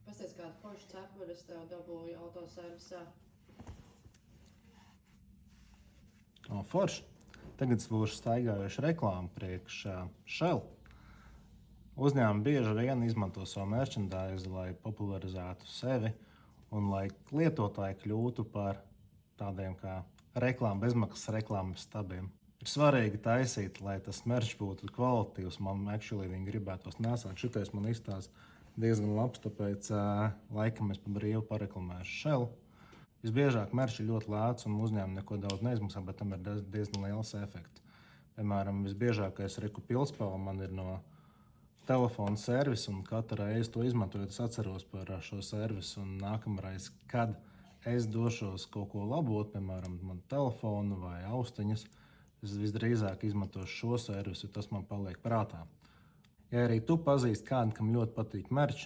Pastāst, kādu foršu cepuri es tev dabūju autoservisā. Forši. Tagad es būšu staigājuši reklāmu priekš Shell. Uzņēmumi bieži vien izmanto savu merchandise, lai popularizētu sevi un lai lietotāji kļūtu par tādiem kā bezmaksas reklāmas stabiem. Ir svarīgi taisīt, lai tas merch būtu kvalitatīvs. Man viņi gribētos nesāt. Šitais man izstāsta diezgan labs, tāpēc laikam es pa brīvu pareklamēšu Shell. Visbiežāk merch ir ļoti lēts un uzņēmumi neko daudz neizmaksā, bet tam ir diezgan liels efekts. Piemēram, visbiežākais Pilspēle man ir no telefona servisa, un katru reizi to izmantojot, es atceros par šo servisu. Un nākamreiz, kad es došos kaut ko labot, piemēram, man telefonu vai austiņas, es visdrīzāk izmantošu šo servisu, tas man paliek prātā. Ja arī tu pazīsti kādu, kam ļoti patīk merch,